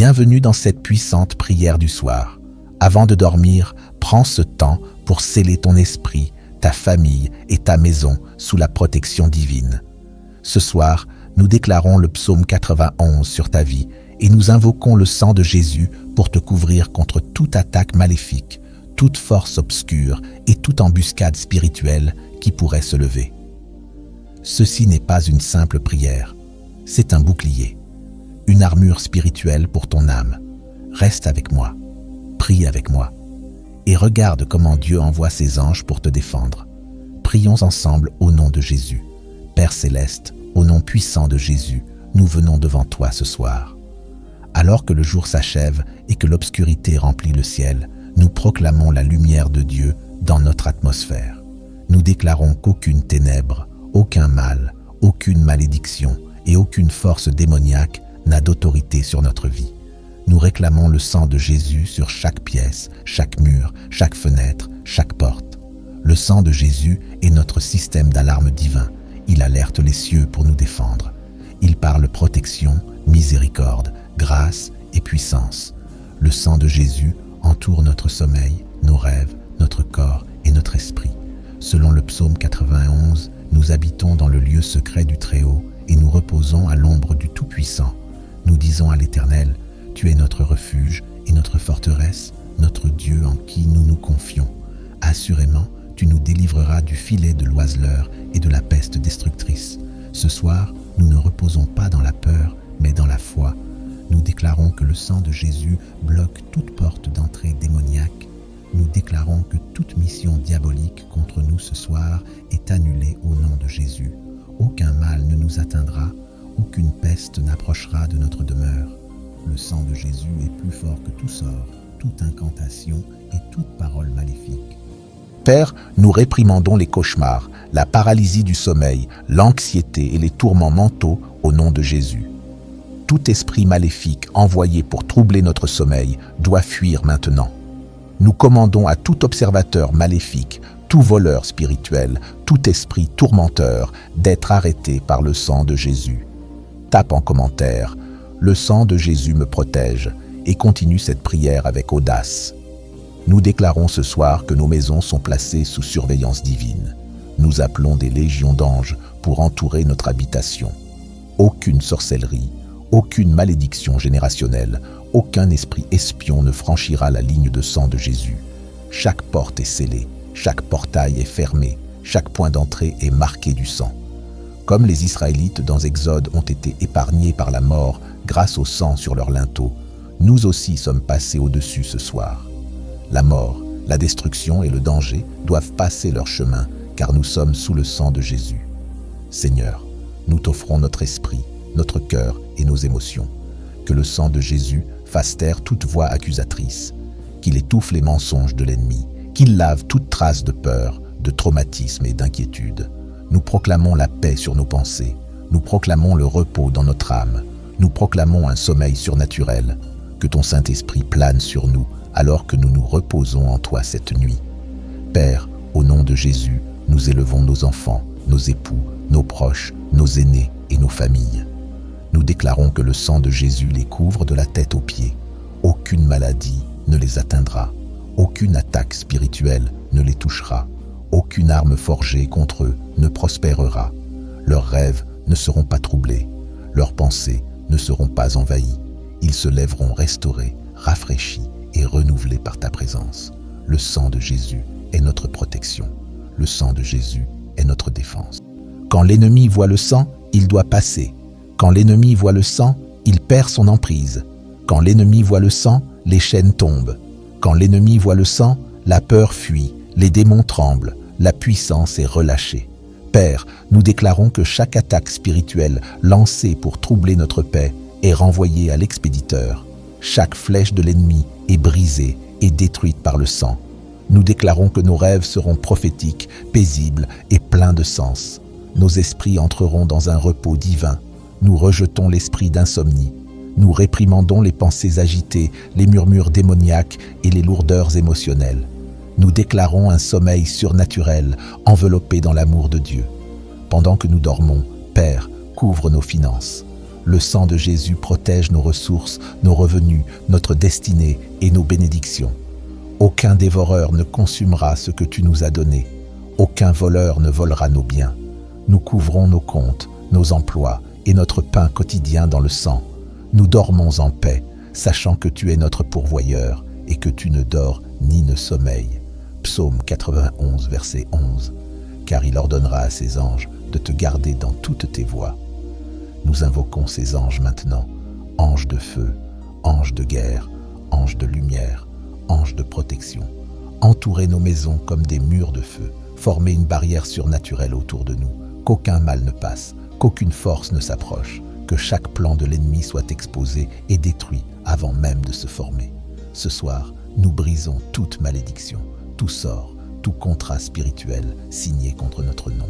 Bienvenue dans cette puissante prière du soir. Avant de dormir, prends ce temps pour sceller ton esprit, ta famille et ta maison sous la protection divine. Ce soir, nous déclarons le psaume 91 sur ta vie et nous invoquons le sang de Jésus pour te couvrir contre toute attaque maléfique, toute force obscure et toute embuscade spirituelle qui pourrait se lever. Ceci n'est pas une simple prière, c'est un bouclier, une armure spirituelle pour ton âme. Reste avec moi, prie avec moi, et regarde comment Dieu envoie ses anges pour te défendre. Prions ensemble au nom de Jésus. Père céleste, au nom puissant de Jésus, nous venons devant toi ce soir. Alors que le jour s'achève et que l'obscurité remplit le ciel, nous proclamons la lumière de Dieu dans notre atmosphère. Nous déclarons qu'aucune ténèbre, aucun mal, aucune malédiction et aucune force démoniaque n'a d'autorité sur notre vie. Nous réclamons le sang de Jésus sur chaque pièce, chaque mur, chaque fenêtre, chaque porte. Le sang de Jésus est notre système d'alarme divin. Il alerte les cieux pour nous défendre. Il parle protection, miséricorde, grâce et puissance. Le sang de Jésus entoure notre sommeil, nos rêves, notre corps et notre esprit. Selon le psaume 91, nous habitons dans le lieu secret du Très-Haut et nous reposons à l'ombre du Tout-Puissant. Nous disons à l'Éternel, « Tu es notre refuge et notre forteresse, notre Dieu en qui nous nous confions. Assurément, tu nous délivreras du filet de l'oiseleur et de la peste destructrice. Ce soir, nous ne reposons pas dans la peur, mais dans la foi. Nous déclarons que le sang de Jésus bloque toute porte d'entrée démoniaque. Nous déclarons que toute mission diabolique contre nous ce soir est annulée au nom de Jésus. Aucun mal ne nous atteindra, aucune peste n'approchera de notre demeure. Le sang de Jésus est plus fort que tout sort, toute incantation et toute parole maléfique. Père, nous réprimandons les cauchemars, la paralysie du sommeil, l'anxiété et les tourments mentaux au nom de Jésus. Tout esprit maléfique envoyé pour troubler notre sommeil doit fuir maintenant. Nous commandons à tout observateur maléfique, tout voleur spirituel, tout esprit tourmenteur d'être arrêté par le sang de Jésus. Tape en commentaire « Le sang de Jésus me protège » et continue cette prière avec audace. Nous déclarons ce soir que nos maisons sont placées sous surveillance divine. Nous appelons des légions d'anges pour entourer notre habitation. Aucune sorcellerie, aucune malédiction générationnelle, aucun esprit espion ne franchira la ligne de sang de Jésus. Chaque porte est scellée, chaque portail est fermé, chaque point d'entrée est marqué du sang. Comme les Israélites dans Exode ont été épargnés par la mort grâce au sang sur leur linteau, nous aussi sommes passés au-dessus ce soir. La mort, la destruction et le danger doivent passer leur chemin car nous sommes sous le sang de Jésus. Seigneur, nous t'offrons notre esprit, notre cœur et nos émotions. Que le sang de Jésus fasse taire toute voix accusatrice, qu'il étouffe les mensonges de l'ennemi, qu'il lave toute trace de peur, de traumatisme et d'inquiétude. Nous proclamons la paix sur nos pensées, nous proclamons le repos dans notre âme, nous proclamons un sommeil surnaturel. Que ton Saint-Esprit plane sur nous alors que nous nous reposons en toi cette nuit. Père, au nom de Jésus, nous élevons nos enfants, nos époux, nos proches, nos aînés et nos familles. Nous déclarons que le sang de Jésus les couvre de la tête aux pieds. Aucune maladie ne les atteindra. Aucune attaque spirituelle ne les touchera. Aucune arme forgée contre eux ne prospérera. Leurs rêves ne seront pas troublés. Leurs pensées ne seront pas envahies. Ils se lèveront restaurés, rafraîchis et renouvelés par ta présence. Le sang de Jésus est notre protection. Le sang de Jésus est notre défense. Quand l'ennemi voit le sang, il doit passer. Quand l'ennemi voit le sang, il perd son emprise. Quand l'ennemi voit le sang, les chaînes tombent. Quand l'ennemi voit le sang, la peur fuit, les démons tremblent, la puissance est relâchée. Père, nous déclarons que chaque attaque spirituelle lancée pour troubler notre paix est renvoyée à l'expéditeur. Chaque flèche de l'ennemi est brisée et détruite par le sang. Nous déclarons que nos rêves seront prophétiques, paisibles et pleins de sens. Nos esprits entreront dans un repos divin. Nous rejetons l'esprit d'insomnie. Nous réprimandons les pensées agitées, les murmures démoniaques et les lourdeurs émotionnelles. Nous déclarons un sommeil surnaturel, enveloppé dans l'amour de Dieu. Pendant que nous dormons, Père, couvre nos finances. Le sang de Jésus protège nos ressources, nos revenus, notre destinée et nos bénédictions. Aucun dévoreur ne consumera ce que tu nous as donné. Aucun voleur ne volera nos biens. Nous couvrons nos comptes, nos emplois et notre pain quotidien dans le sang. Nous dormons en paix, sachant que tu es notre pourvoyeur et que tu ne dors ni ne sommeilles. Psaume 91, verset 11. Car il ordonnera à ses anges de te garder dans toutes tes voies. Nous invoquons ces anges maintenant, anges de feu, anges de guerre, anges de lumière, anges de protection. Entourez nos maisons comme des murs de feu, formez une barrière surnaturelle autour de nous, qu'aucun mal ne passe, qu'aucune force ne s'approche, que chaque plan de l'ennemi soit exposé et détruit avant même de se former. Ce soir, nous brisons toute malédiction, tout sort, tout contrat spirituel signé contre notre nom.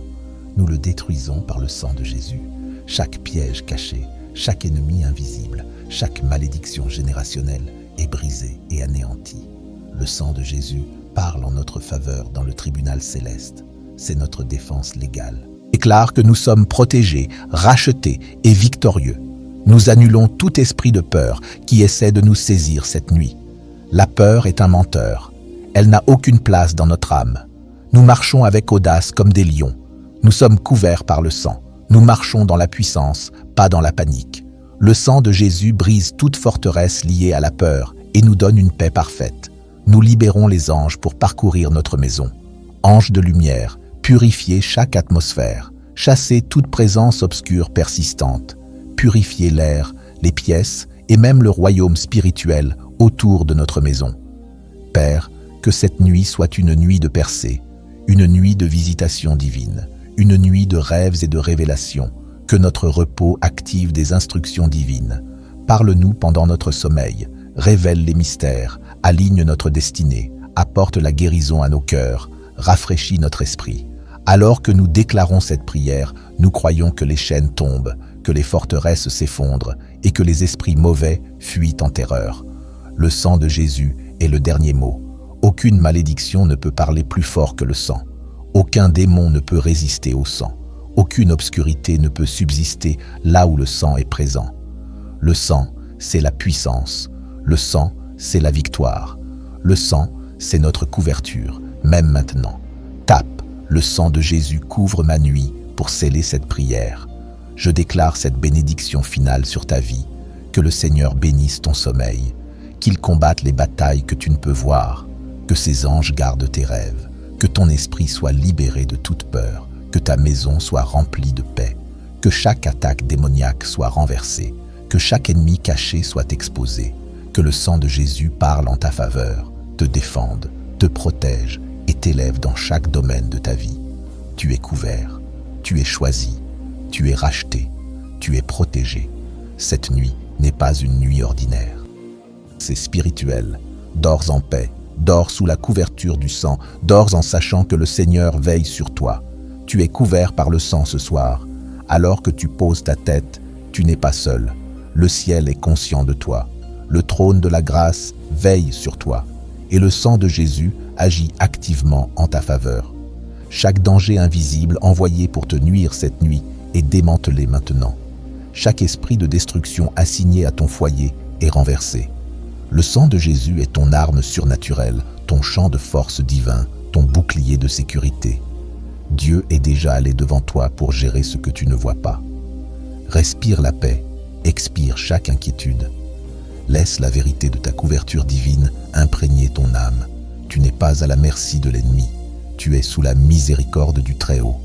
Nous le détruisons par le sang de Jésus. Chaque piège caché, chaque ennemi invisible, chaque malédiction générationnelle est brisée et anéantie. Le sang de Jésus parle en notre faveur dans le tribunal céleste. C'est notre défense légale. Déclare que nous sommes protégés, rachetés et victorieux. Nous annulons tout esprit de peur qui essaie de nous saisir cette nuit. La peur est un menteur. Elle n'a aucune place dans notre âme. Nous marchons avec audace comme des lions. Nous sommes couverts par le sang. Nous marchons dans la puissance, pas dans la panique. Le sang de Jésus brise toute forteresse liée à la peur et nous donne une paix parfaite. Nous libérons les anges pour parcourir notre maison. Anges de lumière, purifiez chaque atmosphère. Chassez toute présence obscure persistante. Purifiez l'air, les pièces et même le royaume spirituel autour de notre maison. Père, que cette nuit soit une nuit de percée, une nuit de visitation divine, une nuit de rêves et de révélations, que notre repos active des instructions divines. Parle-nous pendant notre sommeil, révèle les mystères, aligne notre destinée, apporte la guérison à nos cœurs, rafraîchit notre esprit. Alors que nous déclarons cette prière, nous croyons que les chaînes tombent, que les forteresses s'effondrent et que les esprits mauvais fuient en terreur. Le sang de Jésus est le dernier mot. Aucune malédiction ne peut parler plus fort que le sang. Aucun démon ne peut résister au sang. Aucune obscurité ne peut subsister là où le sang est présent. Le sang, c'est la puissance. Le sang, c'est la victoire. Le sang, c'est notre couverture, même maintenant. Tape, le sang de Jésus couvre ma nuit pour sceller cette prière. Je déclare cette bénédiction finale sur ta vie. Que le Seigneur bénisse ton sommeil, qu'il combatte les batailles que tu ne peux voir, que ses anges gardent tes rêves, que ton esprit soit libéré de toute peur, que ta maison soit remplie de paix, que chaque attaque démoniaque soit renversée, que chaque ennemi caché soit exposé, que le sang de Jésus parle en ta faveur, te défende, te protège et t'élève dans chaque domaine de ta vie. Tu es couvert, tu es choisi, tu es racheté, tu es protégé. Cette nuit n'est pas une nuit ordinaire. C'est spirituel. Dors en paix, dors sous la couverture du sang, dors en sachant que le Seigneur veille sur toi. Tu es couvert par le sang ce soir. Alors que tu poses ta tête, tu n'es pas seul. Le ciel est conscient de toi. Le trône de la grâce veille sur toi. Et le sang de Jésus agit activement en ta faveur. Chaque danger invisible envoyé pour te nuire cette nuit est démantelé maintenant. Chaque esprit de destruction assigné à ton foyer est renversé. Le sang de Jésus est ton arme surnaturelle, ton champ de force divin, ton bouclier de sécurité. Dieu est déjà allé devant toi pour gérer ce que tu ne vois pas. Respire la paix, expire chaque inquiétude. Laisse la vérité de ta couverture divine imprégner ton âme. Tu n'es pas à la merci de l'ennemi. Tu es sous la miséricorde du Très-Haut.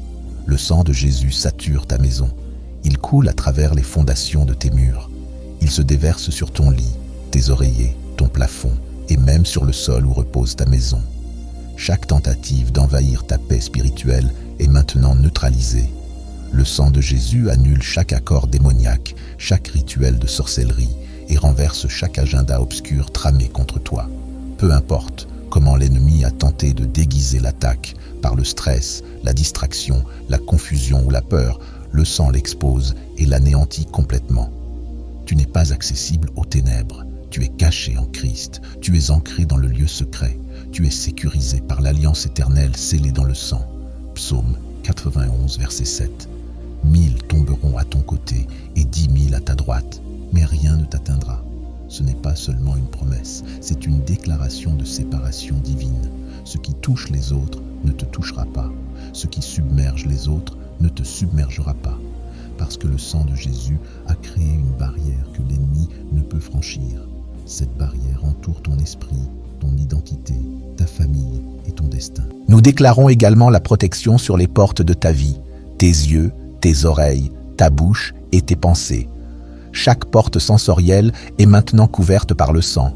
Le sang de Jésus sature ta maison. Il coule à travers les fondations de tes murs. Il se déverse sur ton lit, tes oreillers, ton plafond et même sur le sol où repose ta maison. Chaque tentative d'envahir ta paix spirituelle est maintenant neutralisée. Le sang de Jésus annule chaque accord démoniaque, chaque rituel de sorcellerie et renverse chaque agenda obscur tramé contre toi. Peu importe comment l'ennemi a tenté de déguiser l'attaque par le stress, la distraction, la confusion ou la peur, le sang l'expose et l'anéantit complètement. Tu n'es pas accessible aux ténèbres. Tu es caché en Christ. Tu es ancré dans le lieu secret. Tu es sécurisé par l'alliance éternelle scellée dans le sang. Psaume 91, verset 7. 1000 tomberont à ton côté et 10 000 à ta droite, mais rien ne t'atteindra. Ce n'est pas seulement une promesse, c'est une déclaration de séparation divine. Ce qui touche les autres ne te touchera pas. Ce qui submerge les autres ne te submergera pas. Parce que le sang de Jésus a créé une barrière que l'ennemi ne peut franchir. Cette barrière entoure ton esprit, ton identité, ta famille et ton destin. Nous déclarons également la protection sur les portes de ta vie, tes yeux, tes oreilles, ta bouche et tes pensées. Chaque porte sensorielle est maintenant couverte par le sang.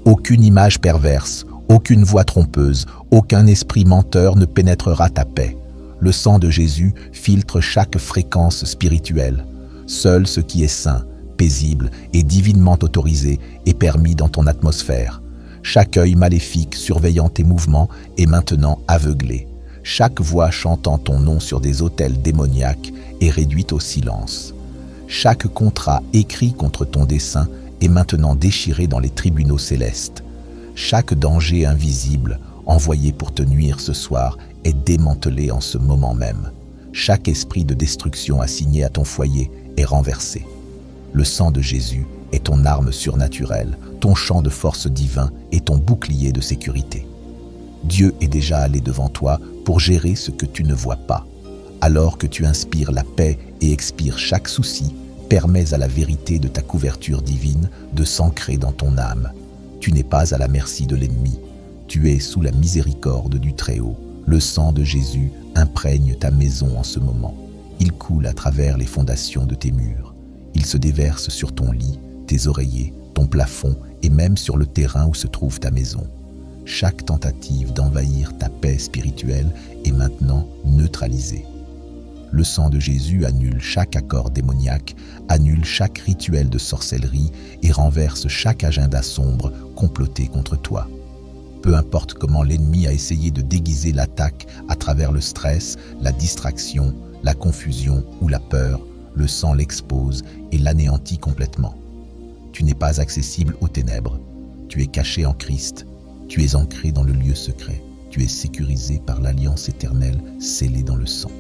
Aucune image perverse, aucune voix trompeuse, aucun esprit menteur ne pénétrera ta paix. Le sang de Jésus filtre chaque fréquence spirituelle. Seul ce qui est saint, paisible et divinement autorisé est permis dans ton atmosphère. Chaque œil maléfique surveillant tes mouvements est maintenant aveuglé. Chaque voix chantant ton nom sur des autels démoniaques est réduite au silence. Chaque contrat écrit contre ton dessein est maintenant déchiré dans les tribunaux célestes. Chaque danger invisible envoyé pour te nuire ce soir est démantelé en ce moment même. Chaque esprit de destruction assigné à ton foyer est renversé. Le sang de Jésus est ton arme surnaturelle, ton champ de force divin et ton bouclier de sécurité. Dieu est déjà allé devant toi pour gérer ce que tu ne vois pas. Alors que tu inspires la paix et expires chaque souci, permets à la vérité de ta couverture divine de s'ancrer dans ton âme. Tu n'es pas à la merci de l'ennemi. Tu es sous la miséricorde du Très-Haut. Le sang de Jésus imprègne ta maison en ce moment. Il coule à travers les fondations de tes murs. Il se déverse sur ton lit, tes oreillers, ton plafond et même sur le terrain où se trouve ta maison. Chaque tentative d'envahir ta paix spirituelle est maintenant neutralisée. Le sang de Jésus annule chaque accord démoniaque, annule chaque rituel de sorcellerie et renverse chaque agenda sombre comploté contre toi. Peu importe comment l'ennemi a essayé de déguiser l'attaque à travers le stress, la distraction, la confusion ou la peur, le sang l'expose et l'anéantit complètement. Tu n'es pas accessible aux ténèbres. Tu es caché en Christ. Tu es ancré dans le lieu secret. Tu es sécurisé par l'alliance éternelle scellée dans le sang.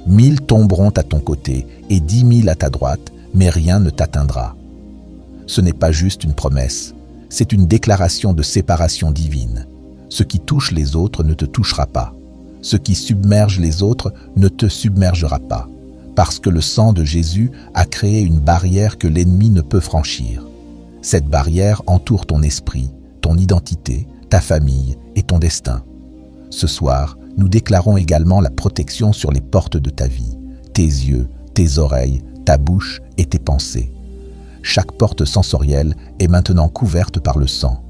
1000 tomberont à ton côté et 10 000 à ta droite, mais rien ne t'atteindra. Ce n'est pas juste une promesse, c'est une déclaration de séparation divine. Ce qui touche les autres ne te touchera pas. Ce qui submerge les autres ne te submergera pas. Parce que le sang de Jésus a créé une barrière que l'ennemi ne peut franchir. Cette barrière entoure ton esprit, ton identité, ta famille et ton destin. Ce soir, nous déclarons également la protection sur les portes de ta vie, tes yeux, tes oreilles, ta bouche et tes pensées. Chaque porte sensorielle est maintenant couverte par le sang.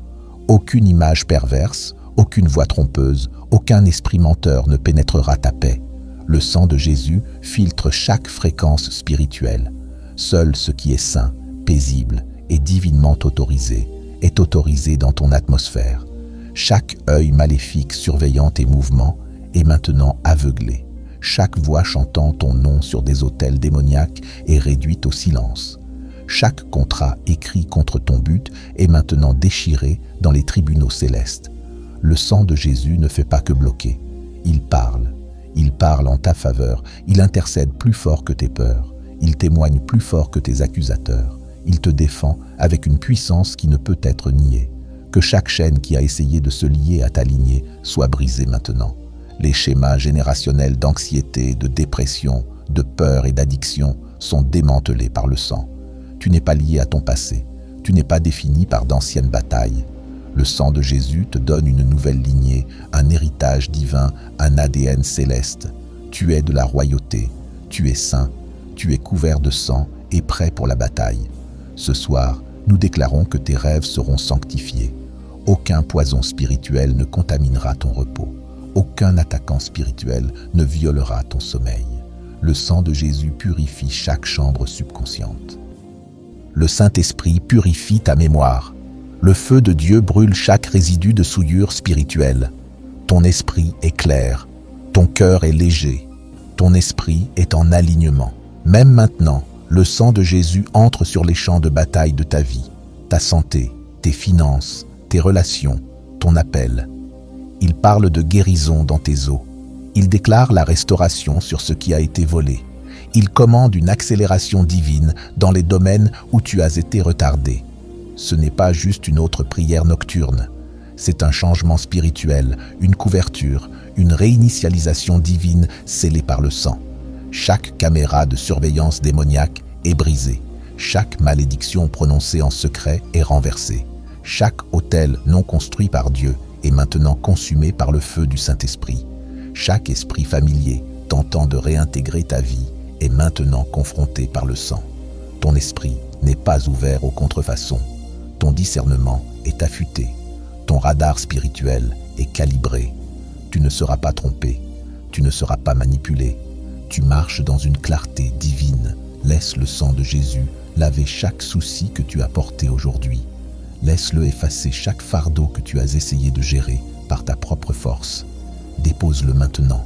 Aucune image perverse, aucune voix trompeuse, aucun esprit menteur ne pénétrera ta paix. Le sang de Jésus filtre chaque fréquence spirituelle. Seul ce qui est saint, paisible et divinement autorisé est autorisé dans ton atmosphère. Chaque œil maléfique surveillant tes mouvements est maintenant aveuglé. Chaque voix chantant ton nom sur des autels démoniaques est réduite au silence. Chaque contrat écrit contre ton but est maintenant déchiré dans les tribunaux célestes. Le sang de Jésus ne fait pas que bloquer. Il parle en ta faveur. Il intercède plus fort que tes peurs. Il témoigne plus fort que tes accusateurs. Il te défend avec une puissance qui ne peut être niée. Que chaque chaîne qui a essayé de se lier à ta lignée soit brisée maintenant. Les schémas générationnels d'anxiété, de dépression, de peur et d'addiction sont démantelés par le sang. Tu n'es pas lié à ton passé. Tu n'es pas défini par d'anciennes batailles. Le sang de Jésus te donne une nouvelle lignée, un héritage divin, un ADN céleste. Tu es de la royauté. Tu es saint. Tu es couvert de sang et prêt pour la bataille. Ce soir, nous déclarons que tes rêves seront sanctifiés. Aucun poison spirituel ne contaminera ton repos. Aucun attaquant spirituel ne violera ton sommeil. Le sang de Jésus purifie chaque chambre subconsciente. Le Saint-Esprit purifie ta mémoire. Le feu de Dieu brûle chaque résidu de souillure spirituelle. Ton esprit est clair. Ton cœur est léger. Ton esprit est en alignement. Même maintenant, le sang de Jésus entre sur les champs de bataille de ta vie, ta santé, tes finances, tes relations, ton appel. Il parle de guérison dans tes os. Il déclare la restauration sur ce qui a été volé. Il commande une accélération divine dans les domaines où tu as été retardé. Ce n'est pas juste une autre prière nocturne. C'est un changement spirituel, une couverture, une réinitialisation divine scellée par le sang. Chaque caméra de surveillance démoniaque est brisée. Chaque malédiction prononcée en secret est renversée. Chaque autel non construit par Dieu est maintenant consumé par le feu du Saint-Esprit. Chaque esprit familier tentant de réintégrer ta vie est maintenant confronté par le sang. Ton esprit n'est pas ouvert aux contrefaçons. Ton discernement est affûté. Ton radar spirituel est calibré. Tu ne seras pas trompé. Tu ne seras pas manipulé. Tu marches dans une clarté divine. Laisse le sang de Jésus laver chaque souci que tu as porté aujourd'hui. Laisse-le effacer chaque fardeau que tu as essayé de gérer par ta propre force. Dépose-le maintenant.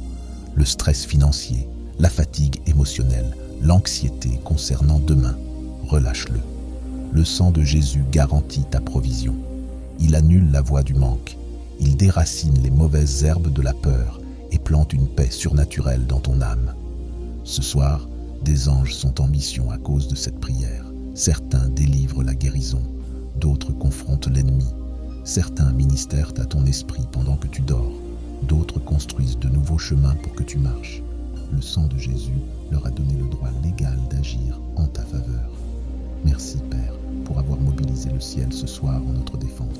Le stress financier, la fatigue émotionnelle, l'anxiété concernant demain, relâche-le. Le sang de Jésus garantit ta provision. Il annule la voix du manque. Il déracine les mauvaises herbes de la peur et plante une paix surnaturelle dans ton âme. Ce soir, des anges sont en mission à cause de cette prière. Certains délivrent la guérison, d'autres confrontent l'ennemi. Certains ministèrent à ton esprit pendant que tu dors. D'autres construisent de nouveaux chemins pour que tu marches. Le sang de Jésus leur a donné le droit légal d'agir en ta faveur. Merci, Père, pour avoir mobilisé le ciel ce soir en notre défense.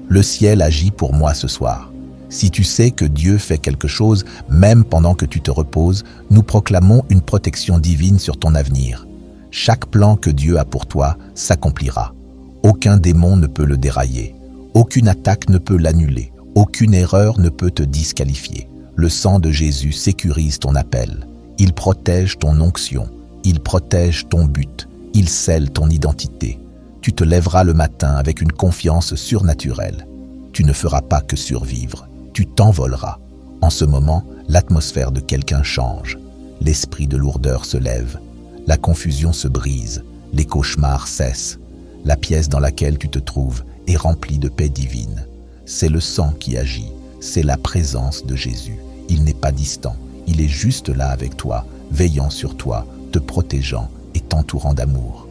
Le ciel agit pour moi ce soir. Si tu sais que Dieu fait quelque chose, même pendant que tu te reposes, nous proclamons une protection divine sur ton avenir. Chaque plan que Dieu a pour toi s'accomplira. Aucun démon ne peut le dérailler. Aucune attaque ne peut l'annuler. Aucune erreur ne peut te disqualifier. Le sang de Jésus sécurise ton appel. Il protège ton onction. Il protège ton but. Il scelle ton identité. Tu te lèveras le matin avec une confiance surnaturelle. Tu ne feras pas que survivre. Tu t'envoleras. En ce moment, l'atmosphère de quelqu'un change. L'esprit de lourdeur se lève. La confusion se brise. Les cauchemars cessent. La pièce dans laquelle tu te trouves est remplie de paix divine. C'est le sang qui agit. C'est la présence de Jésus. Il n'est pas distant. Il est juste là avec toi, veillant sur toi, te protégeant et t'entourant d'amour.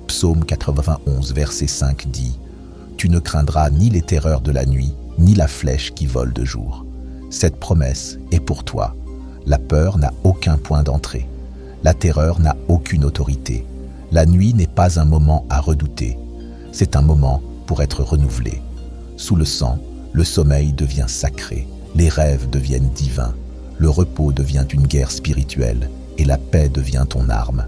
Psaume 91, verset 5 dit « Tu ne craindras ni les terreurs de la nuit, ni la flèche qui vole de jour. » Cette promesse est pour toi. La peur n'a aucun point d'entrée. La terreur n'a aucune autorité. La nuit n'est pas un moment à redouter. C'est un moment pour être renouvelé. Sous le sang, le sommeil devient sacré. Les rêves deviennent divins. Le repos devient une guerre spirituelle et la paix devient ton arme.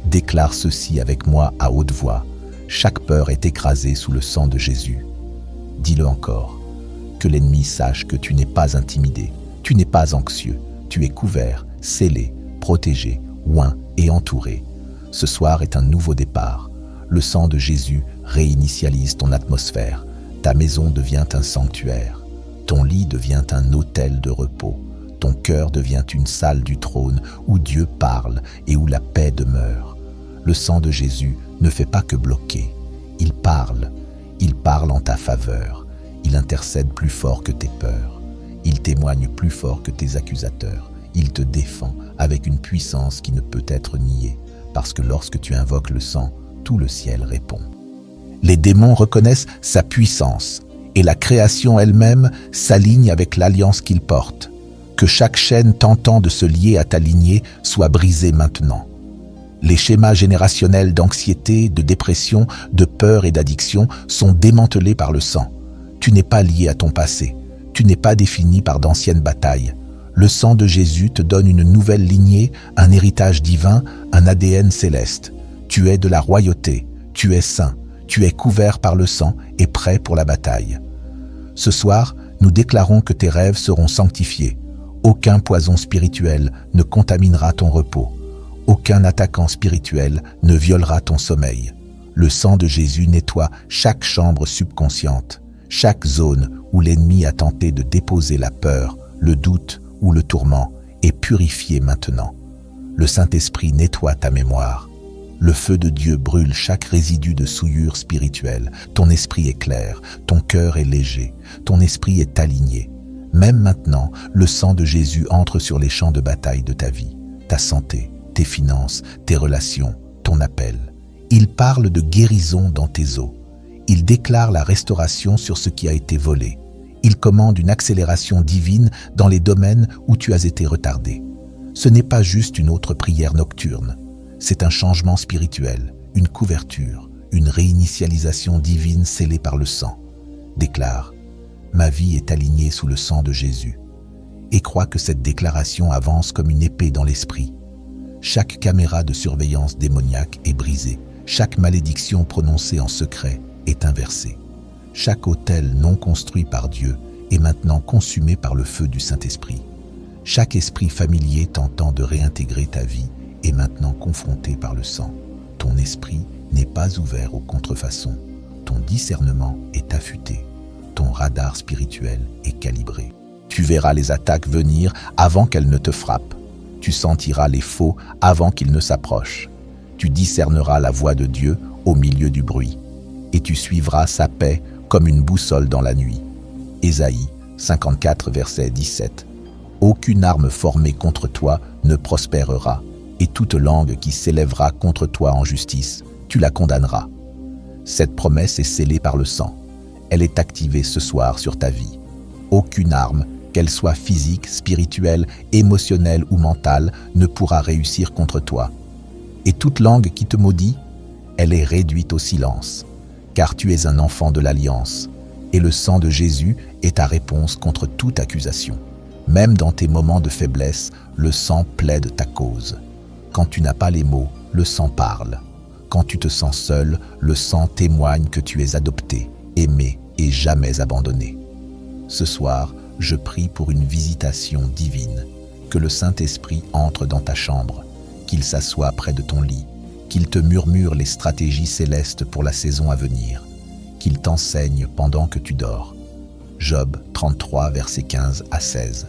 Déclare ceci avec moi à haute voix. Chaque peur est écrasée sous le sang de Jésus. Dis-le encore. Que l'ennemi sache que tu n'es pas intimidé, tu n'es pas anxieux, tu es couvert, scellé, protégé, oint et entouré. Ce soir est un nouveau départ. Le sang de Jésus réinitialise ton atmosphère. Ta maison devient un sanctuaire. Ton lit devient un autel de repos. Ton cœur devient une salle du trône où Dieu parle et où la paix demeure. Le sang de Jésus ne fait pas que bloquer. Il parle en ta faveur. Il intercède plus fort que tes peurs. Il témoigne plus fort que tes accusateurs. Il te défend avec une puissance qui ne peut être niée, parce que lorsque tu invoques le sang, tout le ciel répond. Les démons reconnaissent sa puissance et la création elle-même s'aligne avec l'alliance qu'il porte. Que chaque chaîne tentant de se lier à ta lignée soit brisée maintenant. Les schémas générationnels d'anxiété, de dépression, de peur et d'addiction sont démantelés par le sang. Tu n'es pas lié à ton passé. Tu n'es pas défini par d'anciennes batailles. Le sang de Jésus te donne une nouvelle lignée, un héritage divin, un ADN céleste. Tu es de la royauté. Tu es saint. Tu es couvert par le sang et prêt pour la bataille. Ce soir, nous déclarons que tes rêves seront sanctifiés. Aucun poison spirituel ne contaminera ton repos. Aucun attaquant spirituel ne violera ton sommeil. Le sang de Jésus nettoie chaque chambre subconsciente, chaque zone où l'ennemi a tenté de déposer la peur, le doute ou le tourment est purifié maintenant. Le Saint-Esprit nettoie ta mémoire. Le feu de Dieu brûle chaque résidu de souillure spirituelle. Ton esprit est clair, ton cœur est léger, ton esprit est aligné. Même maintenant, le sang de Jésus entre sur les champs de bataille de ta vie, ta santé, tes finances, tes relations, ton appel. Il parle de guérison dans tes os. Il déclare la restauration sur ce qui a été volé. Il commande une accélération divine dans les domaines où tu as été retardé. Ce n'est pas juste une autre prière nocturne. C'est un changement spirituel, une couverture, une réinitialisation divine scellée par le sang. Déclare « Ma vie est alignée sous le sang de Jésus » et crois que cette déclaration avance comme une épée dans l'esprit. Chaque caméra de surveillance démoniaque est brisée. Chaque malédiction prononcée en secret est inversée. Chaque autel non construit par Dieu est maintenant consumé par le feu du Saint-Esprit. Chaque esprit familier tentant de réintégrer ta vie est maintenant confronté par le sang. Ton esprit n'est pas ouvert aux contrefaçons. Ton discernement est affûté. Ton radar spirituel est calibré. Tu verras les attaques venir avant qu'elles ne te frappent. Tu sentiras les faux avant qu'ils ne s'approchent. Tu discerneras la voix de Dieu au milieu du bruit. Et tu suivras sa paix comme une boussole dans la nuit. Ésaïe 54, verset 17. Aucune arme formée contre toi ne prospérera, et toute langue qui s'élèvera contre toi en justice, tu la condamneras. Cette promesse est scellée par le sang. Elle est activée ce soir sur ta vie. Aucune arme, qu'elle soit physique, spirituelle, émotionnelle ou mentale, ne pourra réussir contre toi. Et toute langue qui te maudit, elle est réduite au silence, car tu es un enfant de l'Alliance, et le sang de Jésus est ta réponse contre toute accusation. Même dans tes moments de faiblesse, le sang plaide ta cause. Quand tu n'as pas les mots, le sang parle. Quand tu te sens seul, le sang témoigne que tu es adopté, aimé et jamais abandonné. Ce soir, je prie pour une visitation divine, que le Saint-Esprit entre dans ta chambre, qu'il s'assoie près de ton lit, qu'il te murmure les stratégies célestes pour la saison à venir, qu'il t'enseigne pendant que tu dors. Job 33, versets 15 à 16.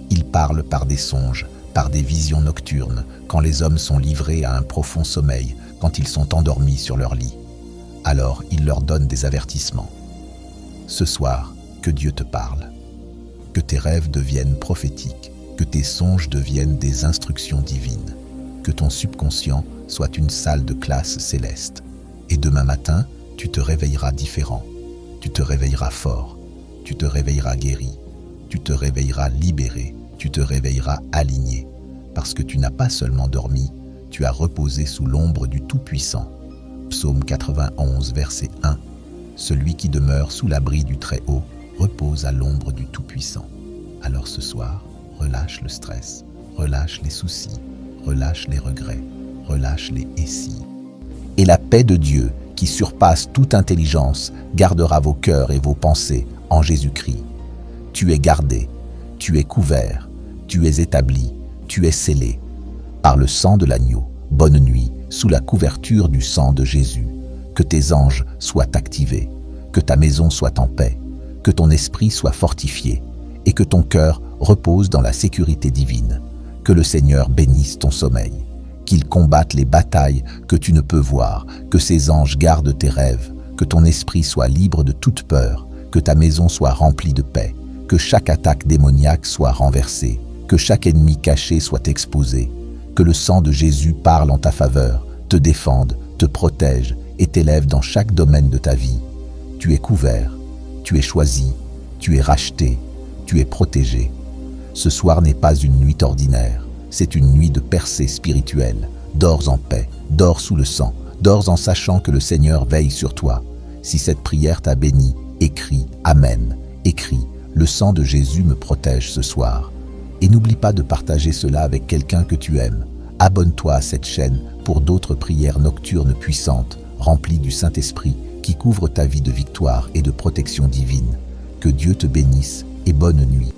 Il parle par des songes, par des visions nocturnes, quand les hommes sont livrés à un profond sommeil, quand ils sont endormis sur leur lit. Alors il leur donne des avertissements. Ce soir, que Dieu te parle. Que tes rêves deviennent prophétiques, que tes songes deviennent des instructions divines, que ton subconscient soit une salle de classe céleste. Et demain matin, tu te réveilleras différent, tu te réveilleras fort, tu te réveilleras guéri, tu te réveilleras libéré, tu te réveilleras aligné, parce que tu n'as pas seulement dormi, tu as reposé sous l'ombre du Tout-Puissant. Psaume 91, verset 1. Celui qui demeure sous l'abri du Très-Haut repose à l'ombre du Tout-Puissant. Alors ce soir, relâche le stress, relâche les soucis, relâche les regrets, relâche les « et si ». Et la paix de Dieu, qui surpasse toute intelligence, gardera vos cœurs et vos pensées en Jésus-Christ. Tu es gardé, tu es couvert, tu es établi, tu es scellé. Par le sang de l'agneau, bonne nuit, sous la couverture du sang de Jésus. Que tes anges soient activés, que ta maison soit en paix, que ton esprit soit fortifié et que ton cœur repose dans la sécurité divine. Que le Seigneur bénisse ton sommeil, qu'il combatte les batailles que tu ne peux voir, que ses anges gardent tes rêves, que ton esprit soit libre de toute peur, que ta maison soit remplie de paix, que chaque attaque démoniaque soit renversée, que chaque ennemi caché soit exposé, que le sang de Jésus parle en ta faveur, te défende, te protège et t'élève dans chaque domaine de ta vie. Tu es couvert, tu es choisi, tu es racheté, tu es protégé. Ce soir n'est pas une nuit ordinaire, c'est une nuit de percée spirituelle. Dors en paix, dors sous le sang, dors en sachant que le Seigneur veille sur toi. Si cette prière t'a béni, écris « Amen ». Écris « Le sang de Jésus me protège ce soir ». Et n'oublie pas de partager cela avec quelqu'un que tu aimes. Abonne-toi à cette chaîne pour d'autres prières nocturnes puissantes, remplies du Saint-Esprit, qui couvrent ta vie de victoire et de protection divine. Que Dieu te bénisse et bonne nuit.